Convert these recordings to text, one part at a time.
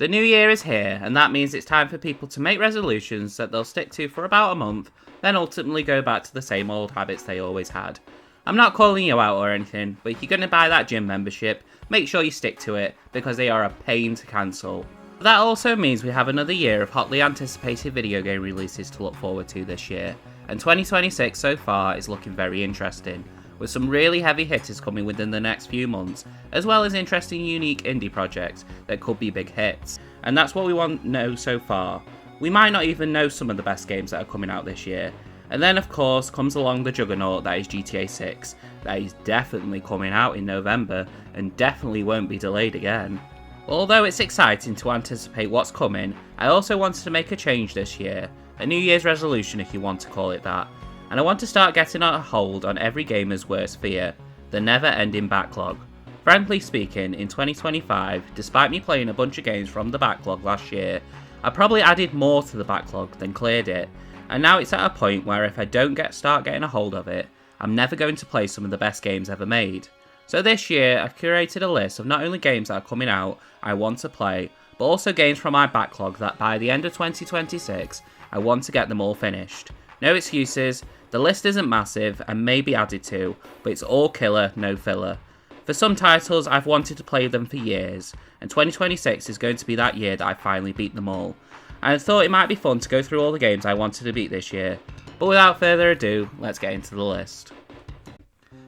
The new year is here, and that means it's time for people to make resolutions that they'll stick to for about a month, then ultimately go back to the same old habits they always had. I'm not calling you out or anything, but if you're going to buy that gym membership, make sure you stick to it, because they are a pain to cancel. But that also means we have another year of hotly anticipated video game releases to look forward to this year, and 2026 so far is looking very interesting, with some really heavy hitters coming within the next few months, as well as interesting unique indie projects that could be big hits. And that's what we want to know so far. We might not even know some of the best games that are coming out this year. And then of course comes along the juggernaut that is GTA 6, that is definitely coming out in November and definitely won't be delayed again. Although it's exciting to anticipate what's coming, I also wanted to make a change this year, a New Year's resolution if you want to call it that, and I want to start getting a hold on every gamer's worst fear, the never-ending backlog. Frankly speaking, in 2025, despite me playing a bunch of games from the backlog last year, I probably added more to the backlog than cleared it, and now it's at a point where if I don't start getting a hold of it, I'm never going to play some of the best games ever made. So this year, I've curated a list of not only games that are coming out I want to play, but also games from my backlog that by the end of 2026, I want to get them all finished. No excuses, the list isn't massive and may be added to, but it's all killer, no filler. For some titles, I've wanted to play them for years, and 2026 is going to be that year that I finally beat them all. And I thought it might be fun to go through all the games I wanted to beat this year, but without further ado, let's get into the list.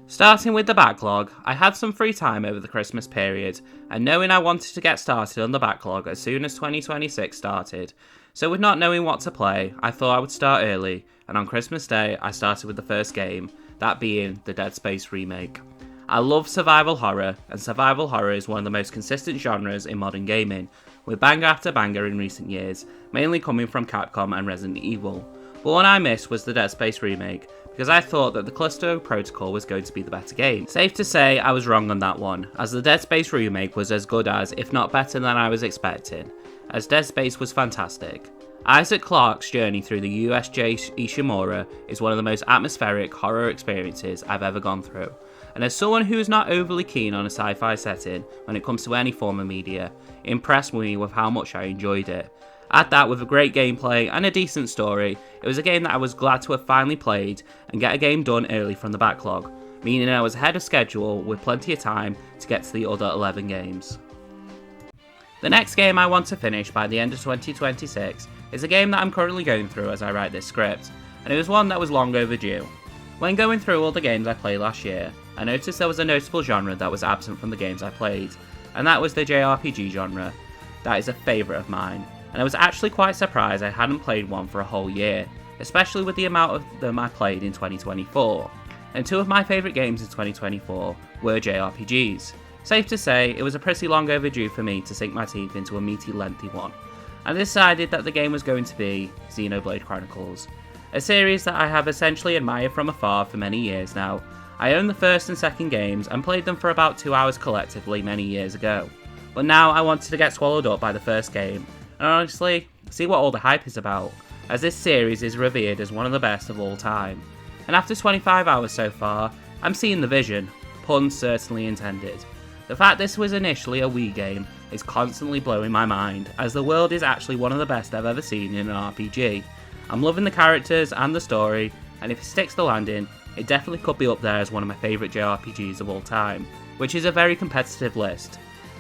Starting with the backlog, I had some free time over the Christmas period, and knowing I wanted to get started on the backlog as soon as 2026 started, so with not knowing what to play, I thought I would start early, and on Christmas Day I started with the first game, that being the Dead Space remake. I love survival horror, and survival horror is one of the most consistent genres in modern gaming, with banger after banger in recent years, mainly coming from Capcom and Resident Evil. But one I missed was the Dead Space remake, because I thought that the Callisto Protocol was going to be the better game. Safe to say I was wrong on that one, as the Dead Space remake was as good as, if not better than I was expecting, as Dead Space was fantastic. Isaac Clarke's journey through the USJ Ishimura is one of the most atmospheric horror experiences I've ever gone through, and as someone who is not overly keen on a sci-fi setting when it comes to any form of media, it impressed me with how much I enjoyed it. Add that with a great gameplay and a decent story, it was a game that I was glad to have finally played and get a game done early from the backlog, meaning I was ahead of schedule with plenty of time to get to the other 11 games. The next game I want to finish by the end of 2026 is a game that I'm currently going through as I write this script, and it was one that was long overdue. When going through all the games I played last year, I noticed there was a notable genre that was absent from the games I played, and that was the JRPG genre. That is a favourite of mine, and I was actually quite surprised I hadn't played one for a whole year, especially with the amount of them I played in 2024. And two of my favourite games in 2024 were JRPGs. Safe to say, it was a pretty long overdue for me to sink my teeth into a meaty, lengthy one. I decided that the game was going to be Xenoblade Chronicles, a series that I have essentially admired from afar for many years now. I own the first and second games and played them for about 2 hours collectively many years ago. But now I wanted to get swallowed up by the first game, and honestly, see what all the hype is about, as this series is revered as one of the best of all time. And after 25 hours so far, I'm seeing the vision, pun certainly intended. The fact this was initially a Wii game is constantly blowing my mind, as the world is actually one of the best I've ever seen in an RPG. I'm loving the characters and the story, and if it sticks the landing, it definitely could be up there as one of my favourite JRPGs of all time, which is a very competitive list.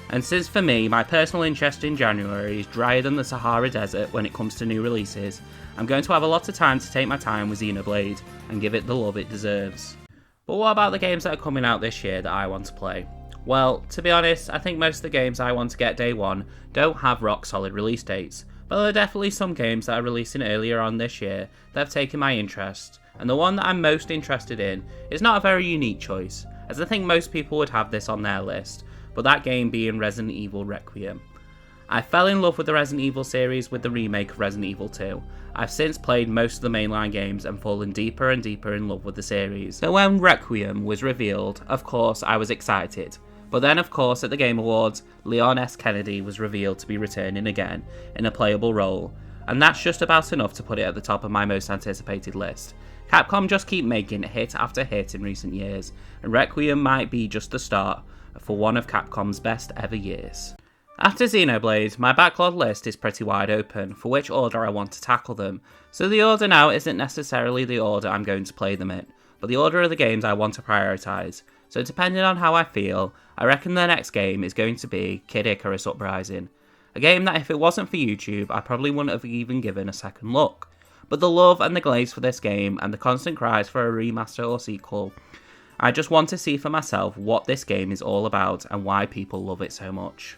And since for me, my personal interest in January is drier than the Sahara Desert when it comes to new releases, I'm going to have a lot of time to take my time with Xenoblade and give it the love it deserves. But what about the games that are coming out this year that I want to play? Well, to be honest, I think most of the games I want to get day one don't have rock solid release dates, but there are definitely some games that are releasing earlier on this year that have taken my interest, and the one that I'm most interested in is not a very unique choice, as I think most people would have this on their list, but that game being Resident Evil Requiem. I fell in love with the Resident Evil series with the remake of Resident Evil 2. I've since played most of the mainline games and fallen deeper and deeper in love with the series. So when Requiem was revealed, of course I was excited. But then of course at the Game Awards, Leon S. Kennedy was revealed to be returning again in a playable role, and that's just about enough to put it at the top of my most anticipated list. Capcom just keep making hit after hit in recent years, and Requiem might be just the start for one of Capcom's best ever years. After Xenoblade, my backlog list is pretty wide open for which order I want to tackle them, so the order now isn't necessarily the order I'm going to play them in, but the order of the games I want to prioritise, so depending on how I feel, I reckon the next game is going to be Kid Icarus Uprising, a game that if it wasn't for YouTube I probably wouldn't have even given a second look, but the love and the glaze for this game and the constant cries for a remaster or sequel, I just want to see for myself what this game is all about and why people love it so much.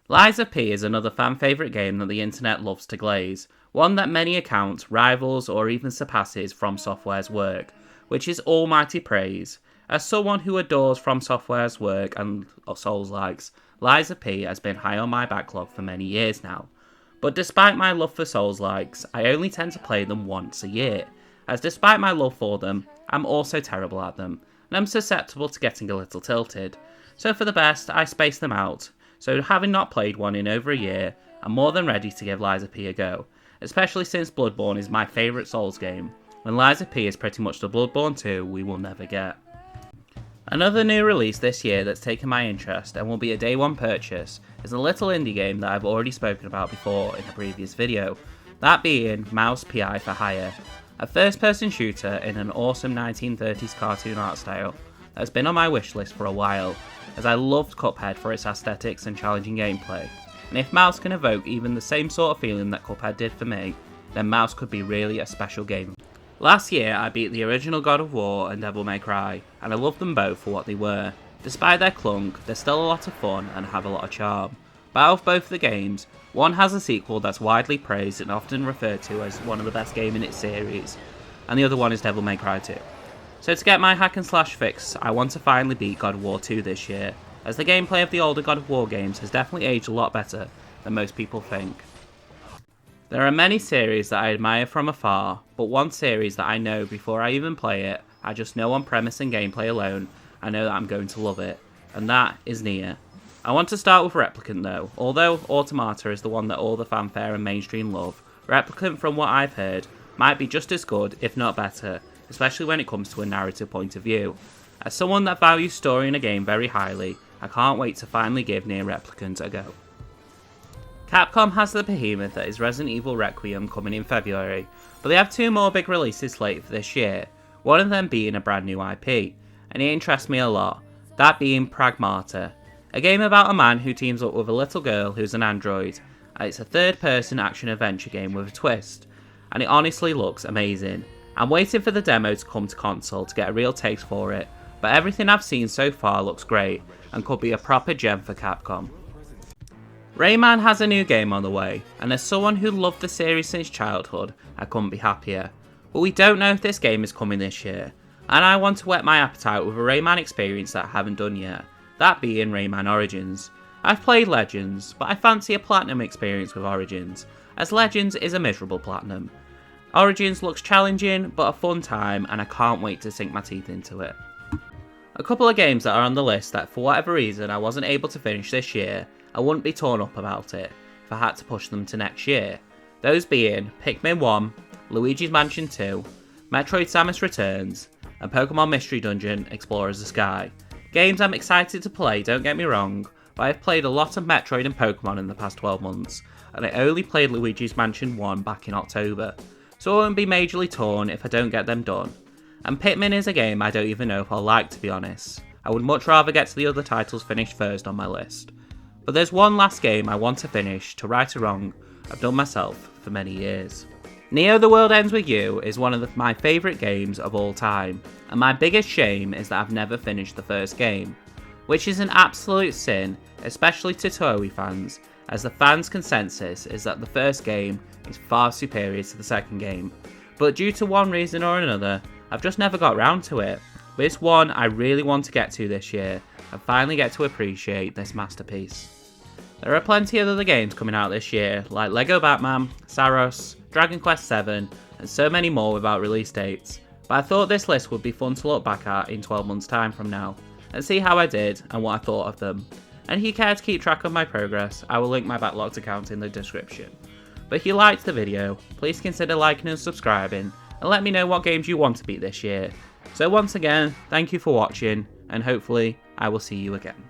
Lies of P is another fan favourite game that the internet loves to glaze, one that many accounts rivals or even surpasses From Software's work, which is almighty praise. As someone who adores From Software's work and Souls-likes, Lies of P has been high on my backlog for many years now. But despite my love for Souls-likes, I only tend to play them once a year, as despite my love for them, I'm also terrible at them, and I'm susceptible to getting a little tilted. So for the best, I space them out. So having not played one in over a year, I'm more than ready to give Lies of P a go, especially since Bloodborne is my favourite Souls game, and Lies of P is pretty much the Bloodborne 2 we will never get. Another new release this year that's taken my interest and will be a day one purchase is a little indie game that I've already spoken about before in a previous video, that being Mouse PI for Hire, a first person shooter in an awesome 1930s cartoon art style that has been on my wishlist for a while, as I loved Cuphead for its aesthetics and challenging gameplay, and if Mouse can evoke even the same sort of feeling that Cuphead did for me, then Mouse could be really a special game. Last year I beat the original God of War and Devil May Cry, and I love them both for what they were. Despite their clunk, they're still a lot of fun and have a lot of charm. But out of both the games, one has a sequel that's widely praised and often referred to as one of the best games in its series, and the other one is Devil May Cry 2. So to get my hack and slash fix, I want to finally beat God of War 2 this year, as the gameplay of the older God of War games has definitely aged a lot better than most people think. There are many series that I admire from afar, but one series that I know before I even play it, I just know on premise and gameplay alone, I know that I'm going to love it, and that is Nier. I want to start with Replicant though. Although Automata is the one that all the fanfare and mainstream love, Replicant from what I've heard might be just as good, if not better, especially when it comes to a narrative point of view. As someone that values story in a game very highly, I can't wait to finally give Nier Replicant a go. Capcom has the behemoth that is Resident Evil Requiem coming in February, but they have two more big releases slated for this year, one of them being a brand new IP, and it interests me a lot, that being Pragmata, a game about a man who teams up with a little girl who's an android, and it's a third-person action-adventure game with a twist, and it honestly looks amazing. I'm waiting for the demo to come to console to get a real taste for it, but everything I've seen so far looks great, and could be a proper gem for Capcom. Rayman has a new game on the way, and as someone who loved the series since childhood, I couldn't be happier. But we don't know if this game is coming this year, and I want to whet my appetite with a Rayman experience that I haven't done yet, that being Rayman Origins. I've played Legends, but I fancy a Platinum experience with Origins, as Legends is a miserable Platinum. Origins looks challenging, but a fun time, and I can't wait to sink my teeth into it. A couple of games that are on the list that for whatever reason I wasn't able to finish this year, I wouldn't be torn up about it if I had to push them to next year. Those being Pikmin 1, Luigi's Mansion 2, Metroid Samus Returns, and Pokemon Mystery Dungeon Explorers the Sky. Games I'm excited to play, don't get me wrong, but I've played a lot of Metroid and Pokemon in the past 12 months, and I only played Luigi's Mansion 1 back in October, so I won't be majorly torn if I don't get them done. And Pikmin is a game I don't even know if I'll like, to be honest. I would much rather get to the other titles finished first on my list. But there's one last game I want to finish to right a wrong I've done myself for many years. Neo The World Ends With You is one of my favourite games of all time, and my biggest shame is that I've never finished the first game, which is an absolute sin, especially to Toei fans, as the fans' consensus is that the first game is far superior to the second game, but due to one reason or another, I've just never got round to it. But it's one I really want to get to this year, and finally get to appreciate this masterpiece. There are plenty of other games coming out this year, like Lego Batman, Saros, Dragon Quest VII, and so many more without release dates, but I thought this list would be fun to look back at in 12 months time from now, and see how I did and what I thought of them. And if you care to keep track of my progress, I will link my Backlogged account in the description. But if you liked the video, please consider liking and subscribing, and let me know what games you want to beat this year. So once again, thank you for watching, and hopefully I will see you again.